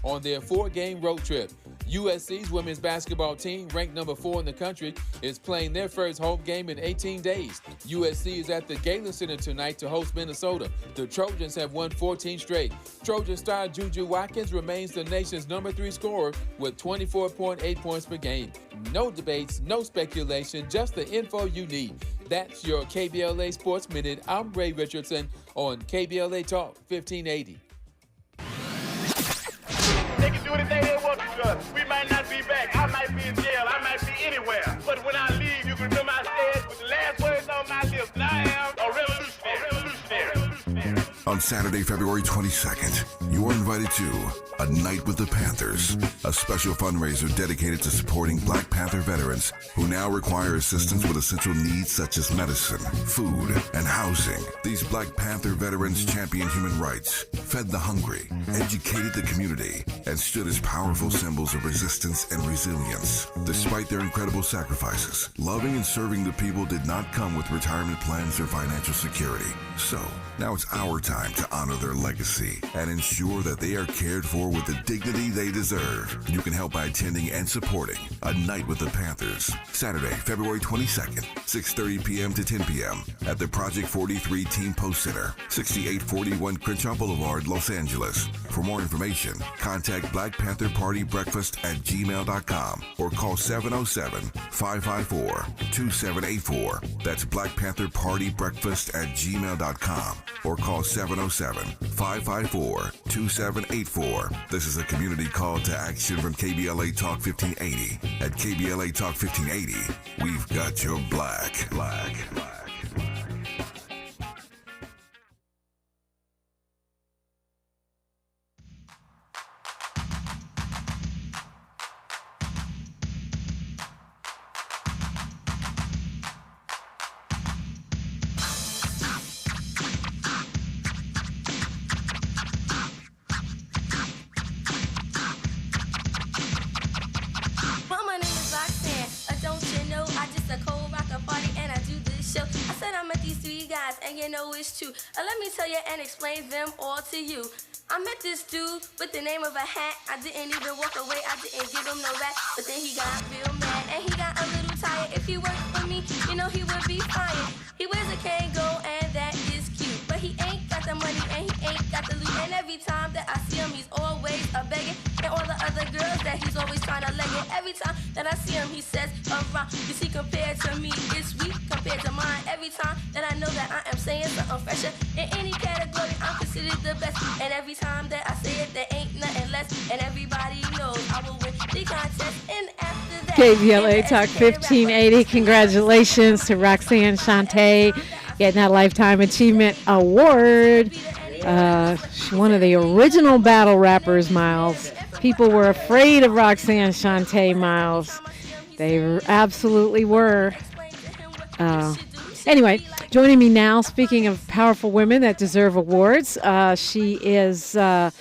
on their 4-game road trip. USC's women's basketball team, ranked number 4 in the country, is playing their first home game in 18 days. USC is at the Galen Center tonight to host Minnesota. The Trojans have won 14 straight. Trojan star Juju Watkins remains the nation's number 3 scorer with 24.8 points per game. No debates, no speculation, just the info you need. That's your KBLA Sports Minute. I'm Ray Richardson on KBLA Talk 1580. They can do anything they want to us. We might not be back. I might be in jail. I might be anywhere. But when I leave, you can remember I said with the last words on my lips, I am a revolutionary. On Saturday, February 22nd, you are invited to A Night with the Panthers, a special fundraiser dedicated to supporting Black Panther veterans who now require assistance with essential needs such as medicine, food, and housing. These Black Panther veterans championed human rights, fed the hungry, educated the community, and stood as powerful symbols of resistance and resilience. Despite their incredible sacrifices, loving and serving the people did not come with retirement plans or financial security. So, now it's our time to honor their legacy and ensure that they are cared for with the dignity they deserve. You can help by attending and supporting A Night with the Panthers, Saturday, February 22nd, 6:30 p.m. to 10 p.m. at the Project 43 Team Post Center, 6841 Crenshaw Boulevard, Los Angeles. For more information, contact Black Panther Party Breakfast at gmail.com or call 707-554-2784. That's Black Panther Party Breakfast at gmail.com or call 707-554-2784. This is a community call to action from KBLA Talk 1580. At KBLA Talk 1580, we've got your black. Let me tell you and explain them all to you. I met this dude with the name of a hat. I didn't even walk away, I didn't give him no rap. But then he got real mad and he got a little tired. If he worked for me, you know he would be fired. He wears a Kango and that is cute, but he ain't got the money and he ain't got the loot. And every time that I see him, he's always a begging. And all the other girls that he's always trying to leg it. Every time that I see him, he says, around. You see, compared to me, it's weak compared to mine. Every time that I know that I am saying something fresher in any category, I'm considered the best. And every time that I say it, there ain't nothing less. And everybody knows I will win the contest. And after that, KBLA Talk 1580. Congratulations to Roxanne Shante getting that Lifetime Achievement Award. One of the original battle rappers, Miles. People were afraid of Roxanne Shante, Miles. They absolutely were. Anyway, joining me now, speaking of powerful women that deserve awards, she is an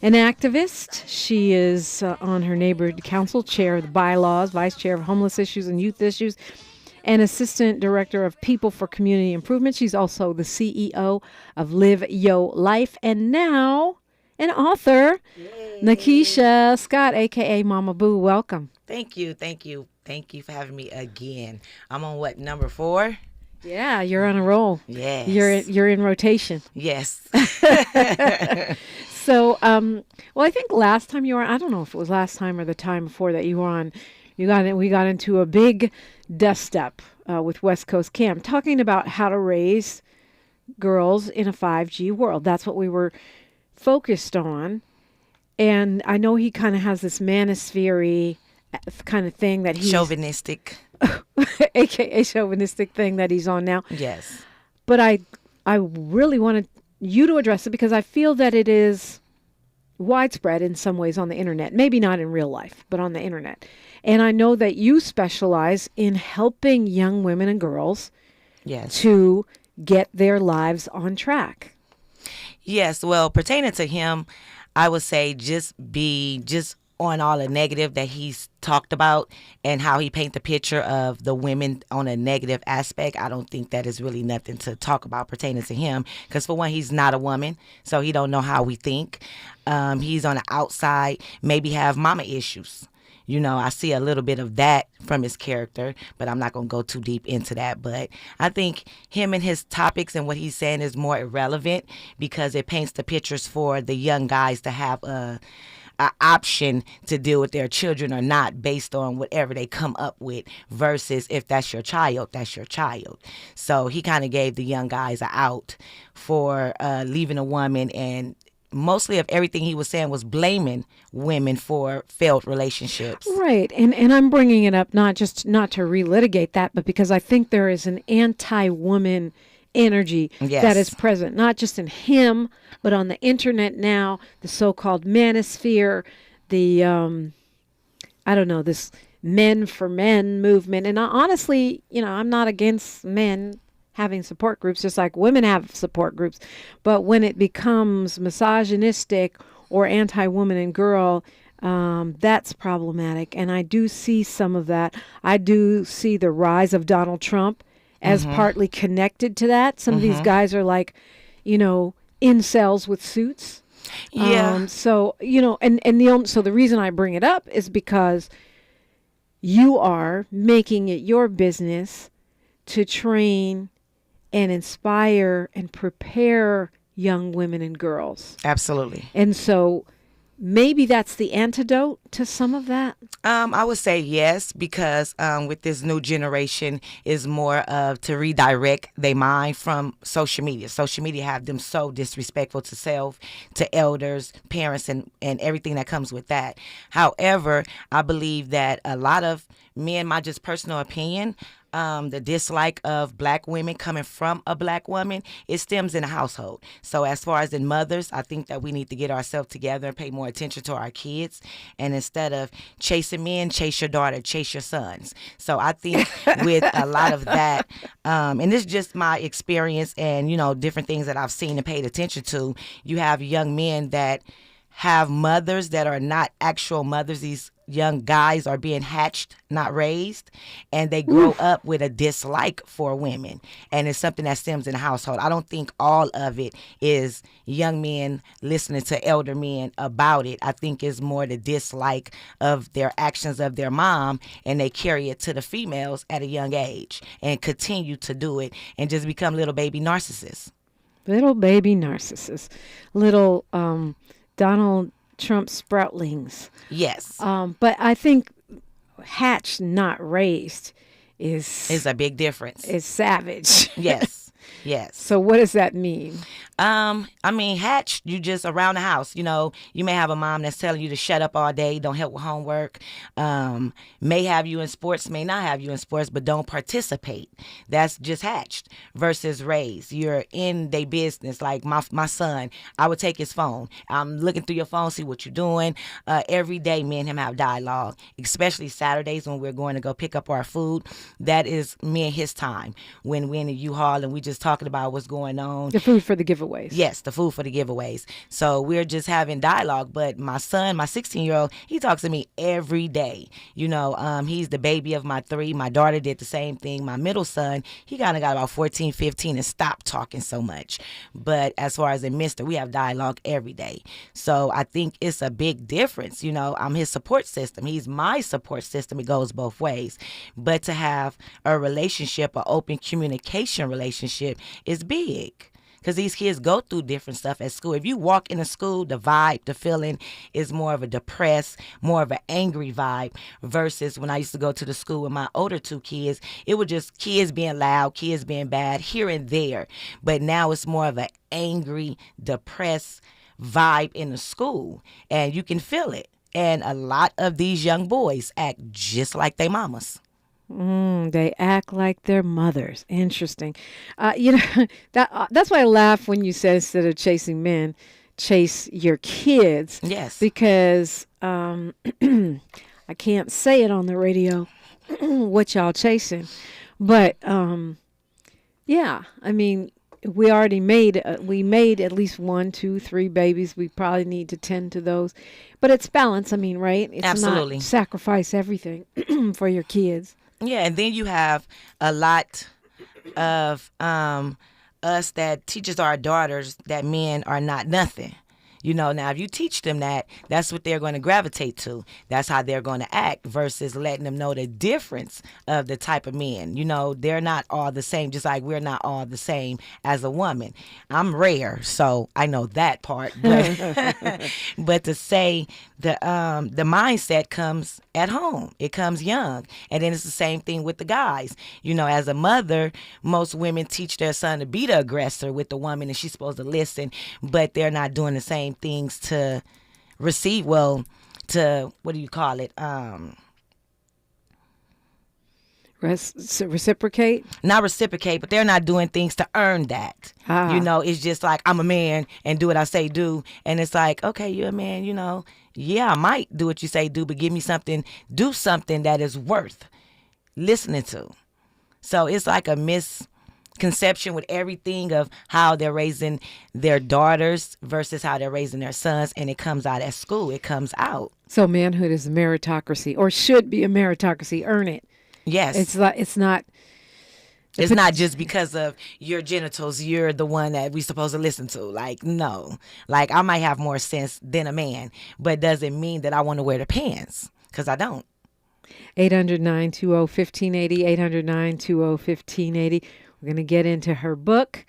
activist. She is on her neighborhood council, chair of the bylaws, vice chair of homeless issues and youth issues, and assistant director of people for community improvement. She's also the CEO of Live Yo Life, and now an author. Yay. Nakiesha Scott, a.k.a. Mama Boo. Welcome. Thank you for having me again. I'm on number 4? Yeah, you're on a roll. Yes. You're in rotation. Yes. So, well, I think last time you were, I don't know if it was last time or the time before that you were on, we got into a big dust up with West Coast Camp, talking about how to raise girls in a 5G world. That's what we were focused on. And I know he kind of has this manosphere kind of thing that he's... Chauvinistic. AKA chauvinistic thing that he's on now. Yes. But I really wanted you to address it because I feel that it is widespread in some ways on the internet. Maybe not in real life, but on the internet. And I know that you specialize in helping young women and girls to get their lives on track. Yes. Well, pertaining to him, I would say just on all the negative that he's talked about and how he paint the picture of the women on a negative aspect, I don't think that is really nothing to talk about pertaining to him. Because for one, he's not a woman, so he don't know how we think. He's on the outside, maybe have mama issues. You know, I see a little bit of that from his character, but I'm not going to go too deep into that. But I think him and his topics and what he's saying is more irrelevant because it paints the pictures for the young guys to have a option to deal with their children or not based on whatever they come up with versus if that's your child, that's your child. So he kind of gave the young guys an out for leaving a woman, and mostly of everything he was saying was blaming women for failed relationships. Right. And I'm bringing it up not to relitigate that, but because I think there is an anti-woman energy that is present, not just in him, but on the internet now, the so-called manosphere, the, I don't know, this men for men movement. And honestly, I'm not against men having support groups, just like women have support groups. But when it becomes misogynistic or anti-woman and girl, that's problematic. And I do see some of that. I do see the rise of Donald Trump as partly connected to that. Some of these guys are like, incels with suits. Yeah. So the reason I bring it up is because you are making it your business to train and inspire and prepare young women and girls. Absolutely. And so maybe that's the antidote to some of that. I would say yes, because with this new generation is more of to redirect their mind from social media. Social media have them so disrespectful to self, to elders, parents, and everything that comes with that. However, I believe that a lot of men, my just personal opinion, the dislike of black women coming from a black woman, it stems in the household. So as far as in mothers, I think that we need to get ourselves together and pay more attention to our kids. And instead of chasing men, chase your daughter, chase your sons. So I think with a lot of that, and this is just my experience and, different things that I've seen and paid attention to, you have young men that have mothers that are not actual mothers. These young guys are being hatched, not raised, and they grow up with a dislike for women, and it's something that stems in the household. I don't think all of it is young men listening to elder men about it. I think it's more the dislike of their actions of their mom, and they carry it to the females at a young age and continue to do it and just become little baby narcissists. Little baby narcissists. Little Donald Trump sproutlings. Yes. But I think hatched, not raised is a big difference. Is savage. Yes. Yes. So what does that mean? Hatched, you just around the house, you may have a mom that's telling you to shut up all day, don't help with homework, may have you in sports, may not have you in sports, but don't participate. That's just hatched versus raised. You're in their business. Like my son, I would take his phone. I'm looking through your phone, see what you're doing. Every day, me and him have dialogue, especially Saturdays when we're going to go pick up our food. That is me and his time when we're in the U-Haul and we just talking about what's going on. The food for the giveaways. Yes, the food for the giveaways. So we're just having dialogue. But my son, my 16-year-old, he talks to me every day. He's the baby of my 3. My daughter did the same thing. My middle son, he kind of got about 14, 15 and stopped talking so much. But as far as in Mister, we have dialogue every day. So I think it's a big difference. I'm his support system. He's my support system. It goes both ways. But to have a relationship, an open communication relationship is big. Because these kids go through different stuff at school. If you walk in a school, the vibe, the feeling is more of a depressed, more of an angry vibe versus when I used to go to the school with my older 2 kids, it was just kids being loud, kids being bad here and there. But now it's more of an angry, depressed vibe in the school, and you can feel it. And a lot of these young boys act just like their mamas. They act like their mothers. Interesting. That's why I laugh when you said instead of chasing men, chase your kids. Yes. Because I can't say it on the radio what y'all chasing. But, we already made at least 1, 2, 3 babies. We probably need to tend to those, but it's balance. I mean, right? It's Absolutely. not sacrifice everything for your kids. Yeah, and then you have a lot of us that teaches our daughters that men are not nothing. Now if you teach them that, that's what they're going to gravitate to. That's how they're going to act versus letting them know the difference of the type of men. They're not all the same, just like we're not all the same as a woman. I'm rare, so I know that part. But, but to say the mindset comes at home. It comes young. And then it's the same thing with the guys. As a mother, most women teach their son to be the aggressor with the woman and she's supposed to listen, but they're not doing the same things to receive, to what do you call it? Reciprocate? Not reciprocate, but they're not doing things to earn that. It's just like, I'm a man and do what I say do. And it's like, okay, you're a man, yeah, I might do what you say do, but give me something, do something that is worth listening to. So it's like a misconception with everything of how they're raising their daughters versus how they're raising their sons, and it comes out at school. It comes out. So manhood is a meritocracy, or should be a meritocracy. Earn it. Yes. It's not just because of your genitals, you're the one that we supposed to listen to. Like, no. Like, I might have more sense than a man, but doesn't mean that I want to wear the pants, because I don't. 800-920-1580, 800-920-1580. We're going to get into her book,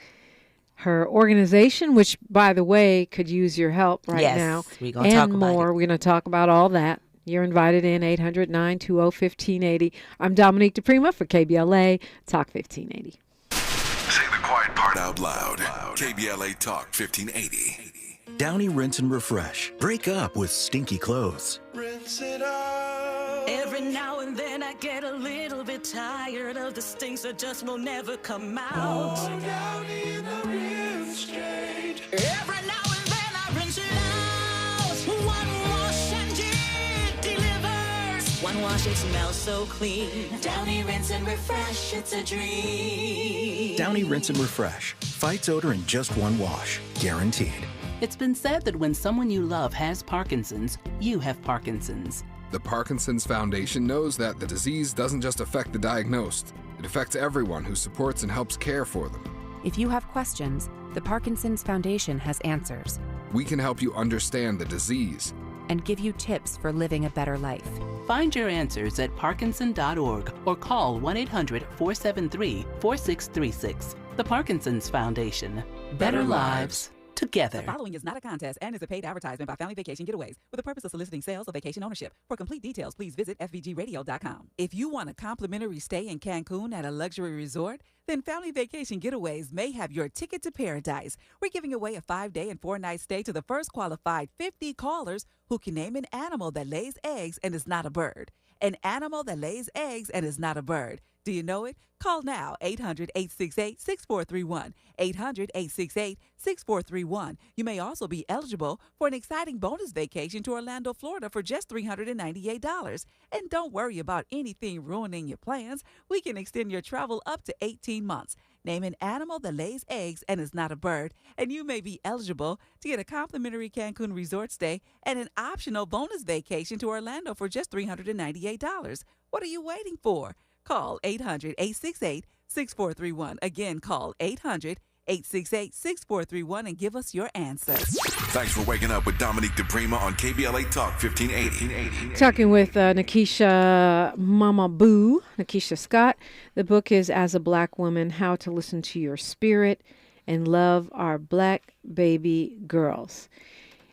her organization, which, by the way, could use your help right now. Yes, we're going to talk about more. We're going to talk about all that. You're invited in, 800-920-1580. I'm Dominique DiPrima for KBLA Talk 1580. Say the quiet part out loud. KBLA Talk 1580. Downy Rinse and Refresh. Break up with stinky clothes. Rinse it out. Every now and then I get a little bit tired of the stinks that just will never come out. Oh, Downy in the rinse change. Every now and then I rinse it out. One wash and it delivers. One wash, it smells so clean. Downy Rinse and Refresh, it's a dream. Downy Rinse and Refresh. Fights odor in just one wash. Guaranteed. It's been said that when someone you love has Parkinson's, you have Parkinson's. The Parkinson's Foundation knows that the disease doesn't just affect the diagnosed. It affects everyone who supports and helps care for them. If you have questions, the Parkinson's Foundation has answers. We can help you understand the disease and give you tips for living a better life. Find your answers at parkinson.org or call 1-800-473-4636. The Parkinson's Foundation. Better lives together. The following is not a contest and is a paid advertisement by Family Vacation Getaways for the purpose of soliciting sales of vacation ownership. For complete details, please visit fvgradio.com. If you want a complimentary stay in Cancun at a luxury resort, then Family Vacation Getaways may have your ticket to paradise. We're giving away a 5-day and 4-night stay to the first qualified 50 callers who can name an animal that lays eggs and is not a bird. An animal that lays eggs and is not a bird. Do you know it? Call now, 800-868-6431, 800-868-6431. You may also be eligible for an exciting bonus vacation to Orlando, Florida for just $398. And don't worry about anything ruining your plans. We can extend your travel up to 18 months. Name an animal that lays eggs and is not a bird, and you may be eligible to get a complimentary Cancun resort stay and an optional bonus vacation to Orlando for just $398. What are you waiting for? Call 800-868-6431. Again, call 800-868-6431 and give us your answer. Thanks for waking up with Dominique DiPrima on KBLA Talk 1580. Talking with Nakiesha Mama Boo, Nakiesha Scott. The book is As a Black Woman, How to Listen to Your Spirit and Love Our Black Baby Girls.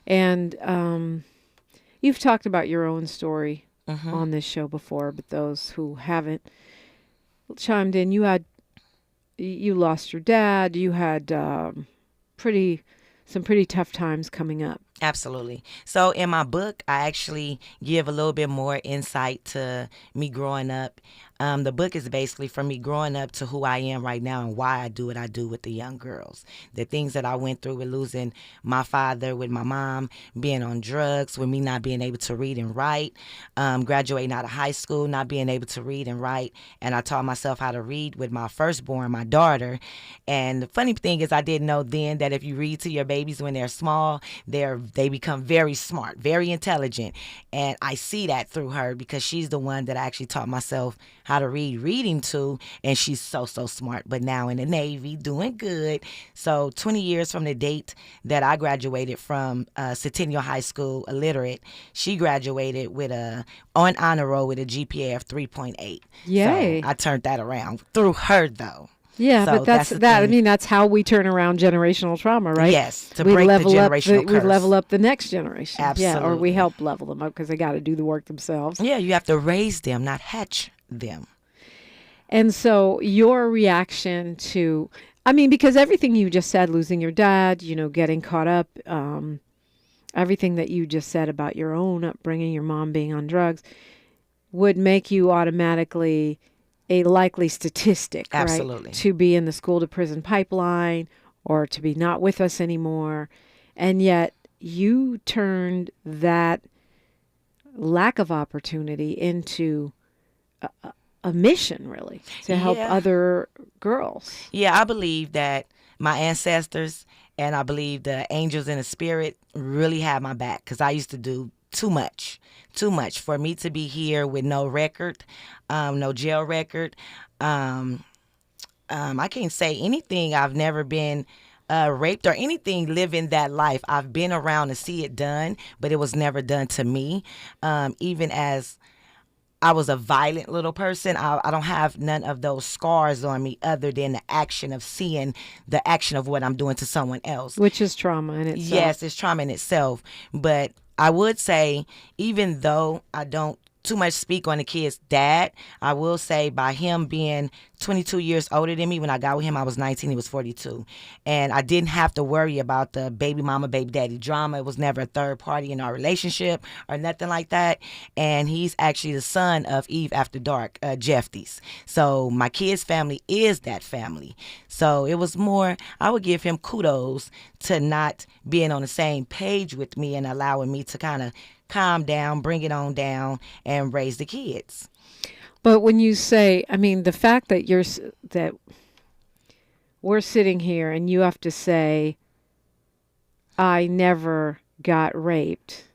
And you've talked about your own story on this show before, but those who haven't chimed in, you lost your dad, you had some pretty tough times coming up. Absolutely. So in my book, I actually give a little bit more insight to me growing up The book is basically from me growing up to who I am right now and why I do what I do with the young girls. The things that I went through with losing my father, with my mom being on drugs, with me not being able to read and write, graduating out of high school, not being able to read and write. And I taught myself how to read with my firstborn, my daughter. And the funny thing is I didn't know then that if you read to your babies when they're small, they become very smart, very intelligent. And I see that through her because she's the one that I actually taught myself how to reading to, and she's so smart. But now in the Navy, doing good. So 20 years from the date that I graduated from Centennial High School, illiterate, she graduated with on honor roll with a GPA of 3.8. Yay! So I turned that around through her, though. Yeah, so but that's that. I mean, that's how we turn around generational trauma, right? Yes, to break the generational curse. We level up the next generation. Absolutely. Yeah, or we help level them up because they got to do the work themselves. Yeah, you have to raise them, not hatch them. And so your reaction to, I mean, because everything you just said, losing your dad, getting caught up, everything that you just said about your own upbringing, your mom being on drugs, would make you automatically a likely statistic, Absolutely. Right? To be in the school to prison pipeline or to be not with us anymore. And yet you turned that lack of opportunity into a mission, really, to help other girls. Yeah, I believe that my ancestors and I believe the angels in the spirit really had my back because I used to do too much for me to be here with no record, no jail record. I can't say anything. I've never been raped or anything living that life. I've been around to see it done, but it was never done to me. Even as I was a violent little person, I don't have none of those scars on me other than the action of seeing the action of what I'm doing to someone else. Which is trauma in itself. Yes, it's trauma in itself. But I would say, even though I don't too much speak on the kid's dad, I will say by him being 22 years older than me, when I got with him, I was 19, he was 42. And I didn't have to worry about the baby mama, baby daddy drama. It was never a third party in our relationship or nothing like that. And he's actually the son of Eve After Dark, Jeffties. So my kid's family is that family. So it was more, I would give him kudos to not being on the same page with me and allowing me to kind of calm down, bring it on down, and raise the kids. But when you say, I mean, the fact that that we're sitting here and you have to say, I never got raped,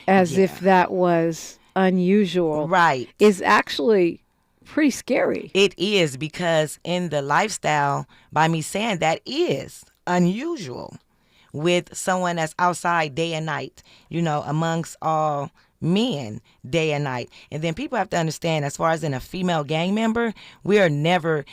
as if that was unusual, right, is actually pretty scary. It is, because in the lifestyle, by me saying that is unusual with someone that's outside day and night, amongst all men day and night. And then people have to understand, as far as in a female gang member, we are never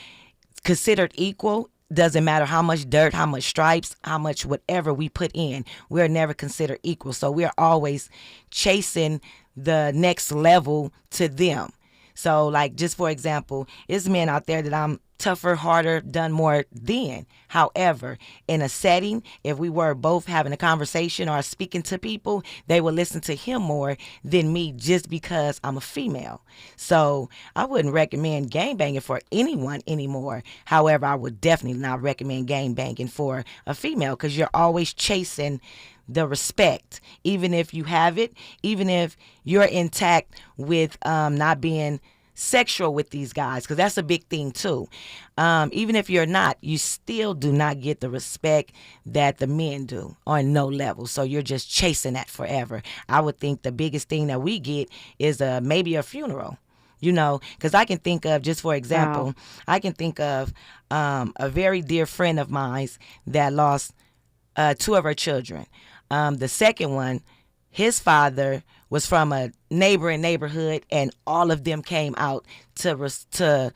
considered equal. Doesn't matter how much dirt, how much stripes, how much whatever we put in, we're never considered equal. So we're always chasing the next level to them. So, like, just for example, there's men out there that I'm tougher, harder, done more than. However, in a setting, if we were both having a conversation or speaking to people, they would listen to him more than me just because I'm a female. So I wouldn't recommend gangbanging for anyone anymore. However, I would definitely not recommend gangbanging for a female, because you're always chasing the respect, even if you have it, even if you're intact with not being sexual with these guys, because that's a big thing too. Even if you're not, you still do not get the respect that the men do on no level. So you're just chasing that forever. I would think the biggest thing that we get is maybe a funeral. Because I can think of, just for example, I can think of a very dear friend of mine that lost 2 of her children. The second one, his father was from a neighboring neighborhood, and all of them came out to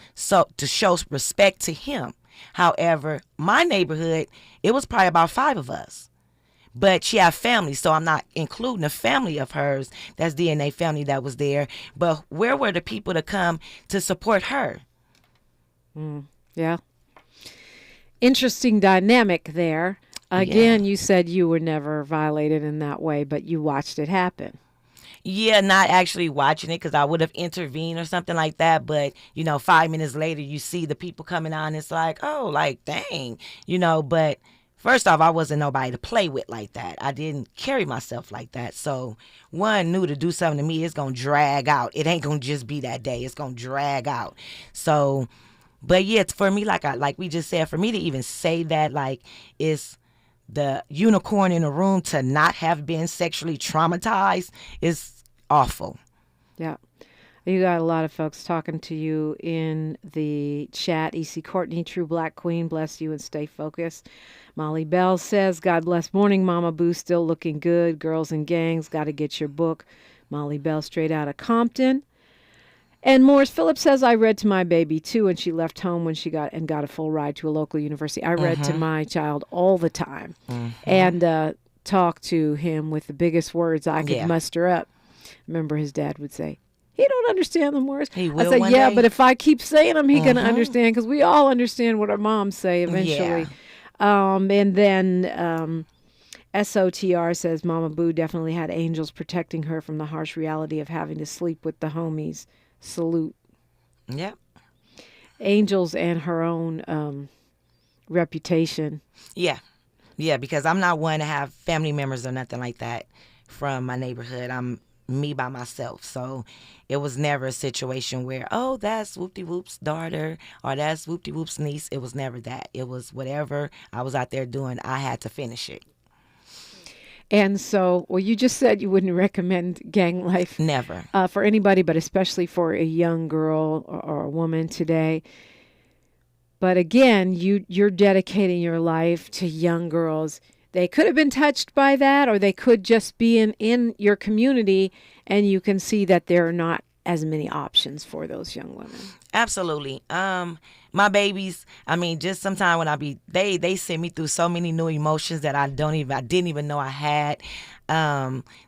show respect to him. However, my neighborhood, it was probably about 5 of us. But she had family, so I'm not including a family of hers. That's DNA family that was there. But where were the people to come to support her? Yeah. Interesting dynamic there. Again, You said you were never violated in that way, but you watched it happen. Yeah, not actually watching it because I would have intervened or something like that. But, 5 minutes later, you see the people coming on. And it's like, oh, like, dang, but first off, I wasn't nobody to play with like that. I didn't carry myself like that. So one knew to do something to me, it's going to drag out. It ain't going to just be that day. It's going to drag out. So, but yeah, it's for me, like we just said, for me to even say that, like, it's the unicorn in the room to not have been sexually traumatized is awful. Yeah. You got a lot of folks talking to you in the chat. E.C. Courtney, True Black Queen, bless you and stay focused. Molly Bell says, God bless morning, Mama Boo, still looking good. Girls and Gangs, got to get your book. Molly Bell, straight out of Compton. And Morris Phillips says, I read to my baby too, and she left home when she got a full ride to a local university. I read to my child all the time and talked to him with the biggest words I could muster up. Remember, his dad would say, he don't understand them words. He will I said, one yeah, day. but if I keep saying them, he gonna understand, because we all understand what our moms say eventually. And then SOTR says, Mama Boo definitely had angels protecting her from the harsh reality of having to sleep with the homies. Salute. Yep. Angels and her own reputation. Yeah. Yeah, because I'm not one to have family members or nothing like that from my neighborhood. I'm me by myself. So it was never a situation where, oh, that's Whoop-de-Whoop's daughter or that's Whoop-de-Whoop's niece. It was never that. It was whatever I was out there doing, I had to finish it. And so, well, you just said you wouldn't recommend gang life. Never. For anybody, but especially for a young girl or a woman today. But again, you're dedicating your life to young girls. They could have been touched by that, or they could just be in your community, and you can see that there are not as many options for those young women. Absolutely. My babies, I mean, just sometimes when they send me through so many new emotions that I didn't even know I had.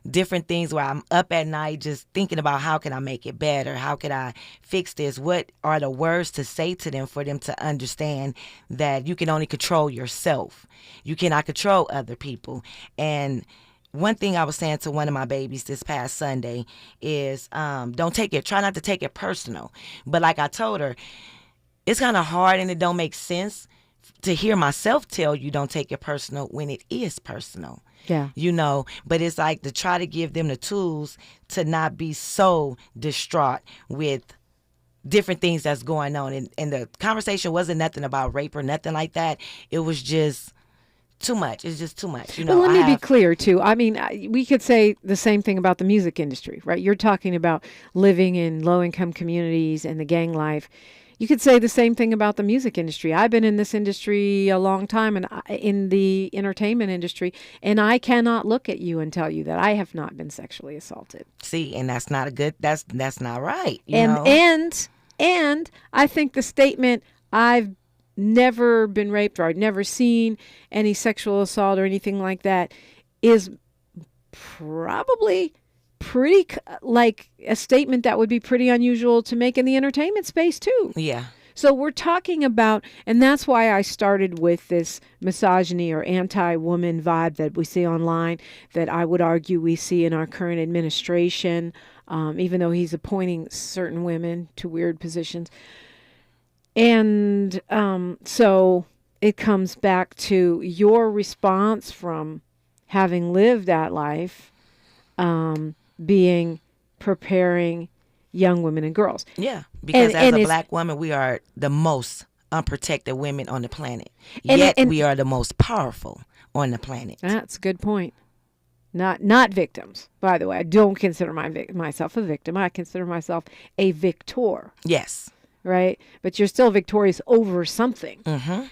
Different things where I'm up at night just thinking about how can I make it better? How could I fix this? What are the words to say to them for them to understand that you can only control yourself? You cannot control other people. And one thing I was saying to one of my babies this past Sunday is try not to take it personal. But like I told her, it's kind of hard and it don't make sense to hear myself tell you don't take it personal when it is personal. Yeah. But it's like to try to give them the tools to not be so distraught with different things that's going on. And the conversation wasn't nothing about rape or nothing like that. It was just too much. It's just too much. Well, let me be clear, too. I mean, we could say the same thing about the music industry, right? You're talking about living in low-income communities and the gang life. You could say the same thing about the music industry. I've been in this industry a long time, and in the entertainment industry, and I cannot look at you and tell you that I have not been sexually assaulted. See, and that's not that's not right. And I think the statement, I've never been raped or I've never seen any sexual assault or anything like that, is probably pretty like a statement that would be pretty unusual to make in the entertainment space too. Yeah. So we're talking about, and that's why I started with this misogyny or anti-woman vibe that we see online, that I would argue we see in our current administration, even though he's appointing certain women to weird positions. And so it comes back to your response from having lived that life, being preparing young women and girls. Yeah, because as a black woman, we are the most unprotected women on the planet. Yet we are the most powerful on the planet. That's a good point. Not victims, by the way. I don't consider myself a victim. I consider myself a victor. Yes. Right? But you're still victorious over something. Mm-hmm.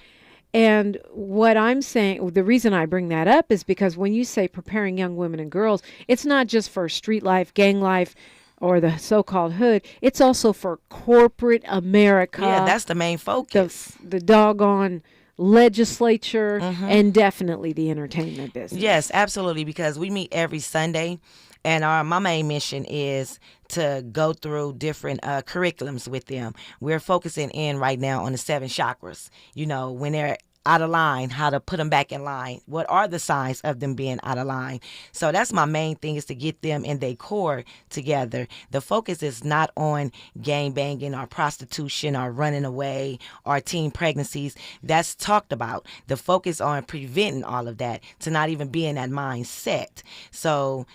And what I'm saying, the reason I bring that up is because when you say preparing young women and girls, it's not just for street life, gang life, or the so-called hood. It's also for corporate America. Yeah, that's the main focus. The doggone legislature, and definitely the entertainment business. Yes, absolutely, because we meet every Sunday. And my main mission is to go through different curriculums with them. We're focusing in right now on the 7 chakras. You know, when they're out of line, how to put them back in line. What are the signs of them being out of line? So that's my main thing, is to get them in their core together. The focus is not on gang banging or prostitution or running away or teen pregnancies. That's talked about. The focus on preventing all of that, to not even be in that mindset. So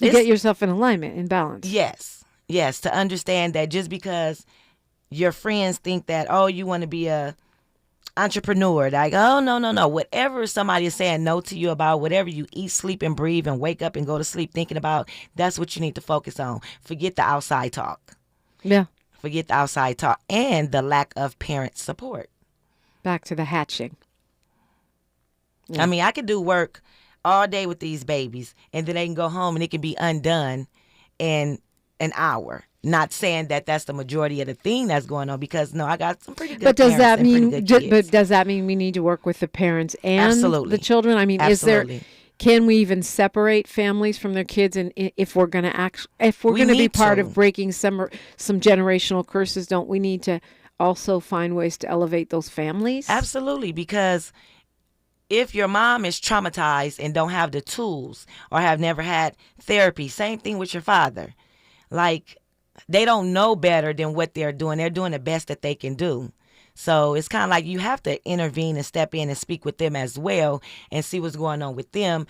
you get yourself in alignment, in balance. Yes, to understand that just because your friends think that, oh, you want to be a entrepreneur, like, oh, no. Whatever somebody is saying no to you about, whatever you eat, sleep, and breathe, and wake up and go to sleep thinking about, that's what you need to focus on. Forget the outside talk. Yeah. Forget the outside talk and the lack of parent support. Back to the hatching. Yeah. I mean, I could do work all day with these babies, and then they can go home and it can be undone in an hour. Not saying that that's the majority of the thing that's going on, because I got some pretty good. But does that mean? But does that mean we need to work with the parents and Absolutely. the children? I mean, Absolutely. Can we even separate families from their kids? And if we're going to be part of breaking some generational curses, don't we need to also find ways to elevate those families? Absolutely, because if your mom is traumatized and don't have the tools or have never had therapy, same thing with your father. Like, they don't know better than what they're doing. They're doing the best that they can do. So it's kind of like you have to intervene and step in and speak with them as well and see what's going on with them.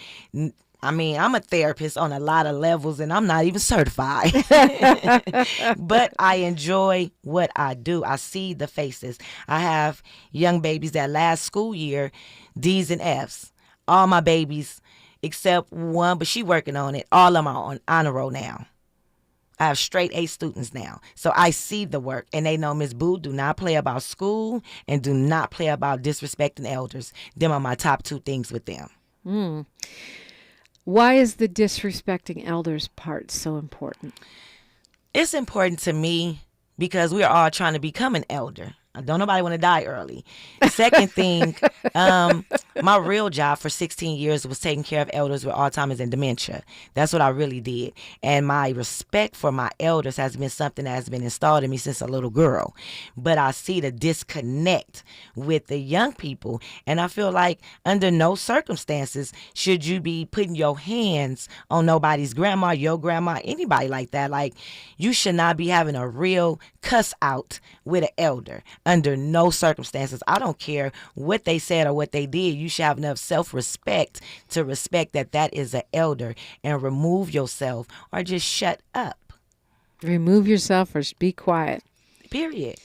I mean, I'm a therapist on a lot of levels, and I'm not even certified. But I enjoy what I do. I see the faces. I have young babies that last school year, D's and F's. All my babies, except one, but she working on it. All of them are on honor roll now. I have straight A students now. So I see the work, and they know, Miss Boo, do not play about school and do not play about disrespecting elders. Them are my top two things with them. Why is the disrespecting elders part so important? It's important to me because we're all trying to become an elder. Don't nobody want to die early. Second thing, my real job for 16 years was taking care of elders with Alzheimer's and dementia. That's what I really did. And my respect for my elders has been something that has been installed in me since a little girl. But I see the disconnect with the young people. And I feel like under no circumstances should you be putting your hands on nobody's grandma, your grandma, anybody like that. Like, you should not be having a real cuss out with an elder. Under no circumstances. I don't care what they said or what they did. You should have enough self-respect to respect that that is an elder, and remove yourself or just shut up. Remove yourself or be quiet. Period.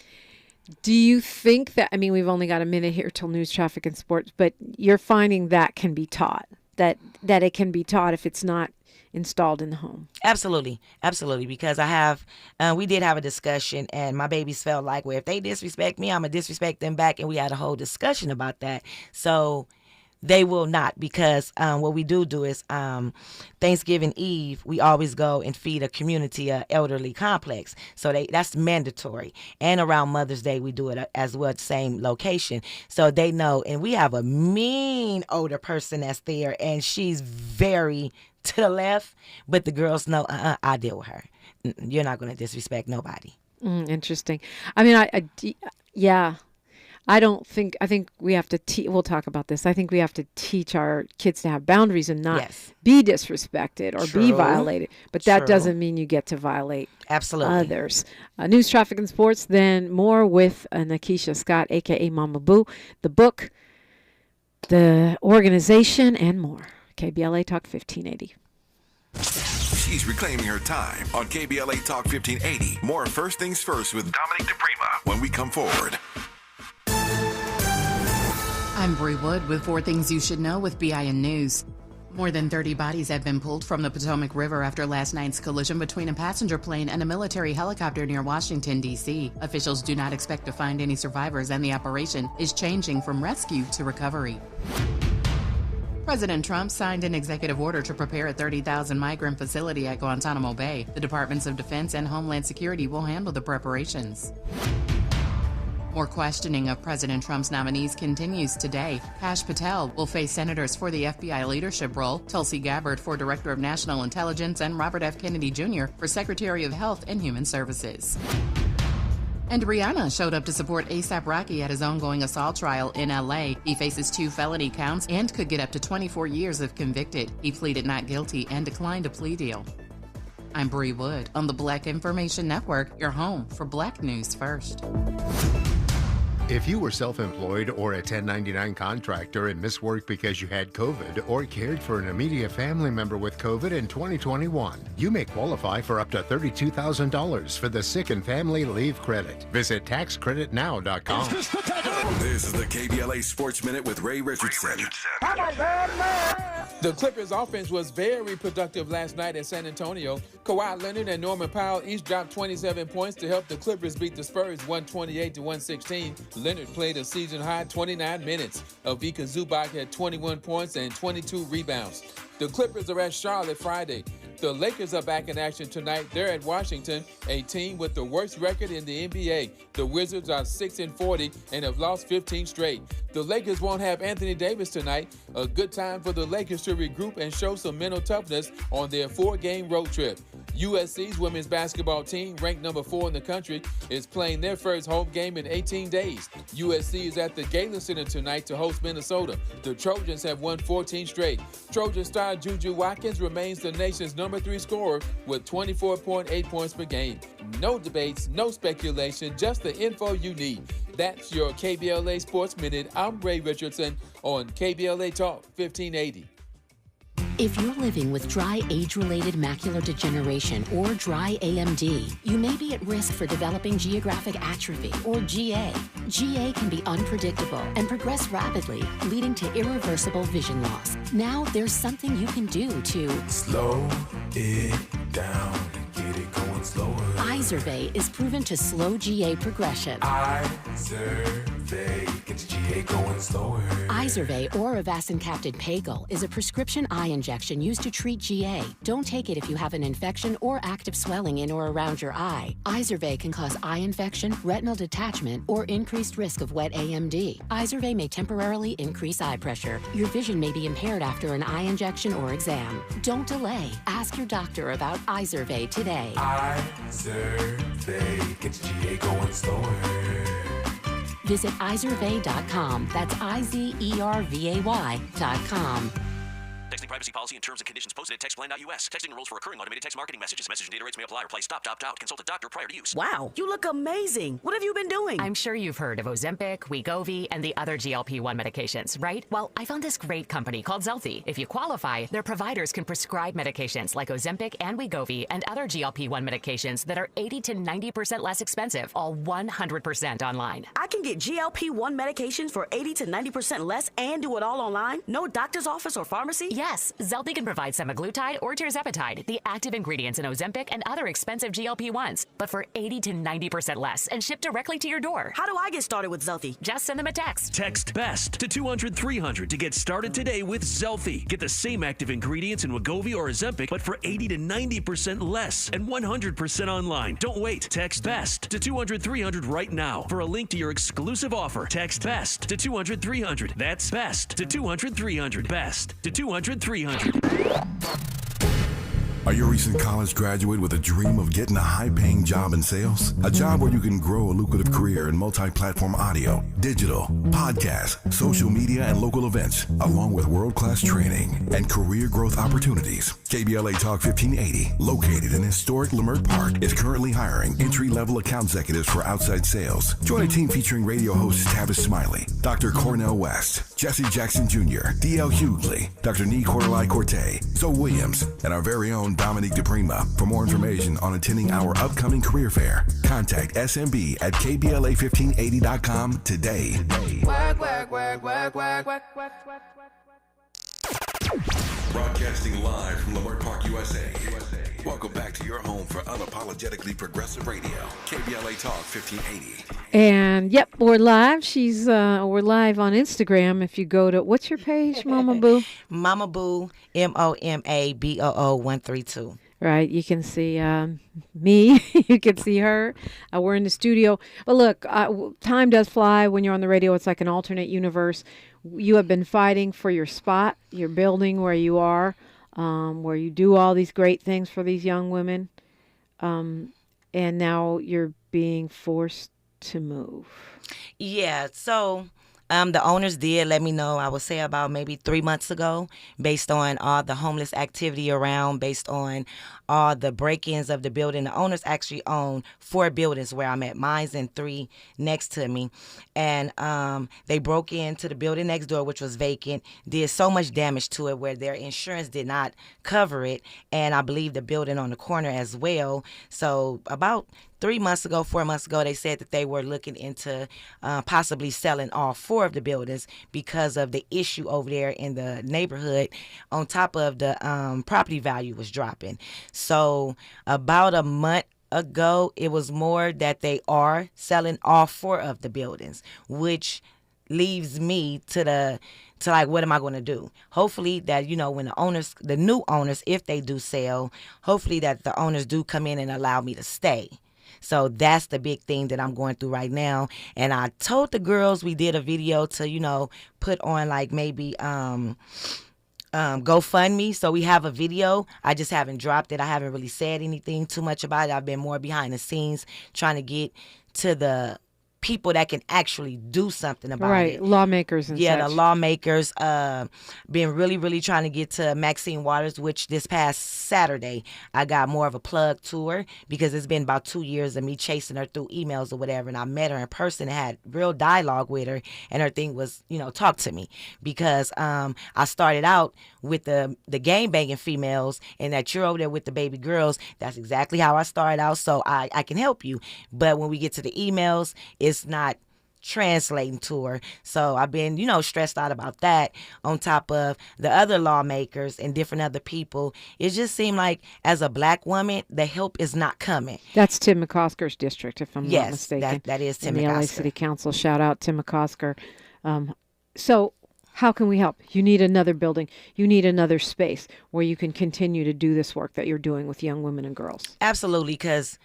Do you think that, I mean, we've only got a minute here till news, traffic, and sports, but you're finding that can be taught, that it can be taught if it's not installed in the home? Absolutely. Because we did have a discussion, and my babies felt like, well, if they disrespect me, I'm going to disrespect them back. And we had a whole discussion about that. So they will not, because what we do is Thanksgiving Eve, we always go and feed a community, elderly complex. So that's mandatory. And around Mother's Day, we do it as well at the same location. So they know, and we have a mean older person that's there, and she's very to the left, but the girls know, I deal with her. You're not going to disrespect nobody. Interesting. I mean, I think we have to we'll talk about this. I think we have to teach our kids to have boundaries and not be disrespected or be violated. But that doesn't mean you get to violate others. News, traffic, and sports, then more with Nakiesha Scott, a.k.a. Mama Boo, the book, the organization, and more. KBLA Talk 1580. She's reclaiming her time on KBLA Talk 1580. More First Things First with Dominique DiPrima when we come forward. I'm Bree Wood with 4 Things You Should Know with BIN News. More than 30 bodies have been pulled from the Potomac River after last night's collision between a passenger plane and a military helicopter near Washington, D.C. Officials do not expect to find any survivors, and the operation is changing from rescue to recovery. President Trump signed an executive order to prepare a 30,000 migrant facility at Guantanamo Bay. The Departments of Defense and Homeland Security will handle the preparations. More questioning of President Trump's nominees continues today. Kash Patel will face senators for the FBI leadership role, Tulsi Gabbard for Director of National Intelligence, and Robert F. Kennedy Jr. for Secretary of Health and Human Services. And Rihanna showed up to support A$AP Rocky at his ongoing assault trial in LA. He faces 2 felony counts and could get up to 24 years if convicted. He pleaded not guilty and declined a plea deal. I'm Bree Wood on the Black Information Network, your home for Black News First. If you were self-employed or a 1099 contractor and missed work because you had COVID or cared for an immediate family member with COVID in 2021, you may qualify for up to $32,000 for the Sick and Family Leave Credit. Visit taxcreditnow.com. This is the KBLA Sports Minute with Ray Richardson. The Clippers' offense was very productive last night at San Antonio. Kawhi Leonard and Norman Powell each dropped 27 points to help the Clippers beat the Spurs 128-116. Leonard played a season-high 29 minutes. Ivica Zubac had 21 points and 22 rebounds. The Clippers are at Charlotte Friday. The Lakers are back in action tonight. They're at Washington, a team with the worst record in the NBA. The Wizards are 6-40 and have lost 15 straight. The Lakers won't have Anthony Davis tonight. A good time for the Lakers to regroup and show some mental toughness on their 4-game road trip. USC's women's basketball team, ranked number 4 in the country, is playing their first home game in 18 days. USC is at the Galen Center tonight to host Minnesota. The Trojans have won 14 straight. Trojan star Juju Watkins remains the nation's number 3 scorer with 24.8 points per game. No debates, no speculation, just the info you need. That's your KBLA Sports Minute. I'm Ray Richardson on KBLA Talk 1580. If you're living with dry age-related macular degeneration or dry AMD, you may be at risk for developing geographic atrophy or GA. GA can be unpredictable and progress rapidly, leading to irreversible vision loss. Now there's something you can do to slow it down, get it going slower. Izervay is proven to slow GA progression. Izervay gets GA going slower. Izervay or avacincaptad pagel is a prescription eye injection used to treat GA. Don't take it if you have an infection or active swelling in or around your eye. Izervay can cause eye infection, retinal detachment, or increased risk of wet AMD. Izervay may temporarily increase eye pressure. Your vision may be impaired after an eye injection or exam. Don't delay. Ask your doctor about Izervay today. Izervay gets GA going slower. Visit Izervay.com. That's IZERVAY.com. Texting privacy policy and terms and conditions posted at textplan.us. Texting rules for recurring automated text marketing messages. Message and data rates may apply. Reply stop, opt out. Consult a doctor prior to use. Wow, you look amazing. What have you been doing? I'm sure you've heard of Ozempic, Wegovy, and the other GLP-1 medications, right? Well, I found this great company called Zelfie. If you qualify, their providers can prescribe medications like Ozempic and Wegovy and other GLP-1 medications that are 80 to 90% less expensive, all 100% online. I can get GLP-1 medications for 80 to 90% less and do it all online? No doctor's office or pharmacy? Yes, Zelfie can provide semaglutide or tirzepatide, the active ingredients in Ozempic and other expensive GLP-1s, but for 80 to 90% less and shipped directly to your door. How do I get started with Zelfie? Just send them a text. Text BEST to 200-300 to get started today with Zelfie. Get the same active ingredients in Wegovy or Ozempic, but for 80 to 90% less and 100% online. Don't wait. Text BEST to 200-300 right now for a link to your exclusive offer. Text BEST to 200-300. That's BEST to 200-300. BEST to 200-300. Are you a recent college graduate with a dream of getting a high-paying job in sales? A job where you can grow a lucrative career in multi-platform audio, digital, podcast, social media, and local events, along with world-class training and career growth opportunities. KBLA Talk 1580, located in historic Leimert Park, is currently hiring entry-level account executives for outside sales. Join a team featuring radio hosts Tavis Smiley, Dr. Cornell West, Jesse Jackson Jr., D.L. Hughley, Dr. Nee Cordelai Corte, Zoe Williams, and our very own Dominique DiPrima. For more information on attending our upcoming career fair, contact SMB at KBLA1580.com today. Work, work, work, work, work, work, work, work. Broadcasting live from Leimert Park, USA. Welcome back to your home for unapologetically progressive radio, KBLA Talk 1580. And yep, we're live. We're live on Instagram. If you go to, what's your page, Mama Boo? Mama Boo, MOMABOO 132. Right, you can see me. You can see her. We're in the studio. But look, time does fly when you're on the radio. It's like an alternate universe. You have been fighting for your spot, your building where you are, where you do all these great things for these young women. And now you're being forced to move? Yeah, so the owners did let me know, I would say about maybe 3 months ago, based on all the homeless activity around, based on all the break-ins of the building. The owners actually own 4 buildings where I'm at, mine's and 3 next to me. And they broke into the building next door, which was vacant, did so much damage to it where their insurance did not cover it. And I believe the building on the corner as well. So about 3 months ago, 4 months ago, they said that they were looking into possibly selling all 4 of the buildings because of the issue over there in the neighborhood. On top of the property value was dropping. So about a month ago, it was more that they are selling all 4 of the buildings, which leaves me to like, what am I going to do? Hopefully that, when the new owners, if they do sell, hopefully that the owners do come in and allow me to stay. So that's the big thing that I'm going through right now. And I told the girls, we did a video to, put on like maybe GoFundMe. So we have a video. I just haven't dropped it. I haven't really said anything too much about it. I've been more behind the scenes trying to get to the people that can actually do something about it. Right, lawmakers and such. such. The lawmakers. Been really, really trying to get to Maxine Waters, which this past Saturday, I got more of a plug to her because it's been about 2 years of me chasing her through emails or whatever, and I met her in person and had real dialogue with her, and her thing was, talk to me, because I started out with the gang banging females, and that you're over there with the baby girls. That's exactly how I started out, so I can help you. But when we get to the emails, it's not translating to her. So I've been, stressed out about that, on top of the other lawmakers and different other people. It just seemed like, as a black woman, the help is not coming. That's Tim McCosker's district, if I'm not mistaken. Yes, that is Tim in McCosker. the LA City Council. Shout out Tim McCosker. So how can we help? You need another building. You need another space where you can continue to do this work that you're doing with young women and girls. Absolutely, because